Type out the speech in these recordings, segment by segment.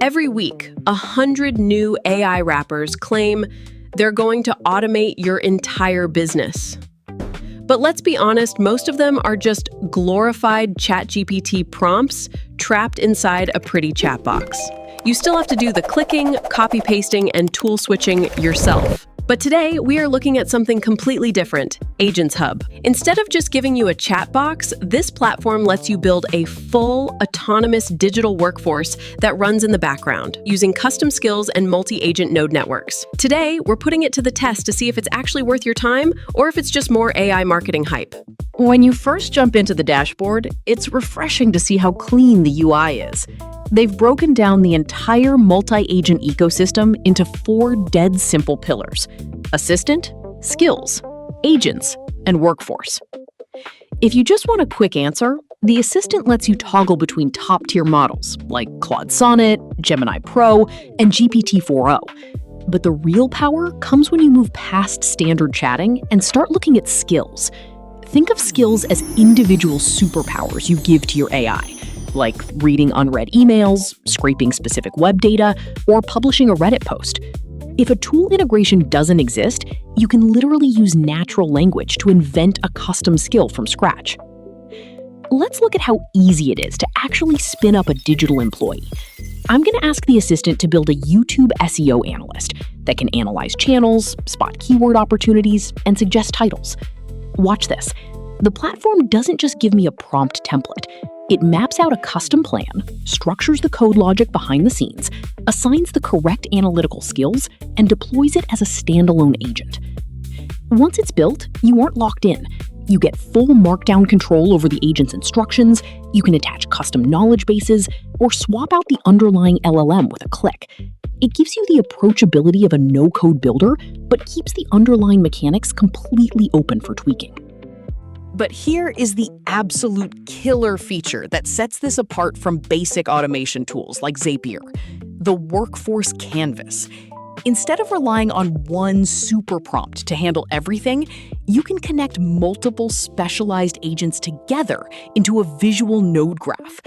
Every week, 100 new AI wrappers claim they're going to automate your entire business. But let's be honest, most of them are just glorified ChatGPT prompts trapped inside a pretty chat box. You still have to do the clicking, copy-pasting, and tool switching yourself. But today, we are looking at something completely different, Agents Hub. Instead of just giving you a chat box, this platform lets you build a full, autonomous digital workforce that runs in the background, using custom skills and multi-agent node networks. Today, we're putting it to the test to see if it's actually worth your time or if it's just more AI marketing hype. When you first jump into the dashboard, it's refreshing to see how clean the UI is. They've broken down the entire multi-agent ecosystem into 4 dead simple pillars: assistant, skills, agents, and workforce. If you just want a quick answer, the assistant lets you toggle between top-tier models like Claude Sonnet, Gemini Pro, and GPT-4o. But the real power comes when you move past standard chatting and start looking at skills. Think of skills as individual superpowers you give to your AI, like reading unread emails, scraping specific web data, or publishing a Reddit post. If a tool integration doesn't exist, you can literally use natural language to invent a custom skill from scratch. Let's look at how easy it is to actually spin up a digital employee. I'm going to ask the assistant to build a YouTube SEO analyst that can analyze channels, spot keyword opportunities, and suggest titles. Watch this. The platform doesn't just give me a prompt template. It maps out a custom plan, structures the code logic behind the scenes, assigns the correct analytical skills, and deploys it as a standalone agent. Once it's built, you aren't locked in. You get full markdown control over the agent's instructions, you can attach custom knowledge bases, or swap out the underlying LLM with a click. It gives you the approachability of a no-code builder, but keeps the underlying mechanics completely open for tweaking. But here is the absolute killer feature that sets this apart from basic automation tools like Zapier: the workforce canvas. Instead of relying on one super prompt to handle everything, you can connect multiple specialized agents together into a visual node graph.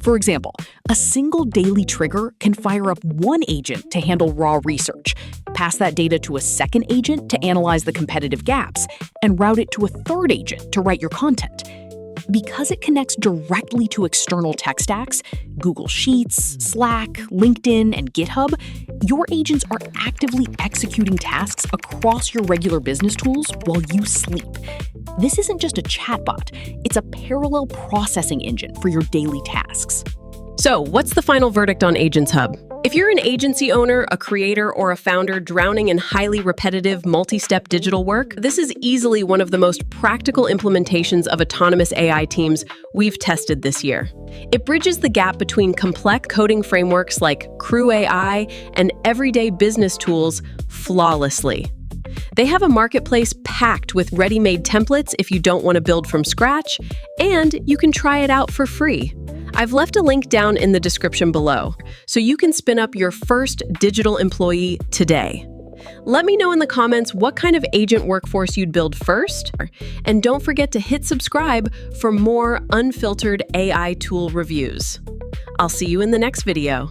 For example, a single daily trigger can fire up one agent to handle raw research, pass that data to a second agent to analyze the competitive gaps, and route it to a third agent to write your content. Because it connects directly to external tech stacks, Google Sheets, Slack, LinkedIn, and GitHub, your agents are actively executing tasks across your regular business tools while you sleep. This isn't just a chatbot, it's a parallel processing engine for your daily tasks. So, what's the final verdict on Agents Hub? If you're an agency owner, a creator, or a founder drowning in highly repetitive, multi-step digital work, this is easily one of the most practical implementations of autonomous AI teams we've tested this year. It bridges the gap between complex coding frameworks like Crew AI and everyday business tools flawlessly. They have a marketplace packed with ready-made templates if you don't want to build from scratch, and you can try it out for free. I've left a link down in the description below, so you can spin up your first digital employee today. Let me know in the comments what kind of agent workforce you'd build first, and don't forget to hit subscribe for more unfiltered AI tool reviews. I'll see you in the next video.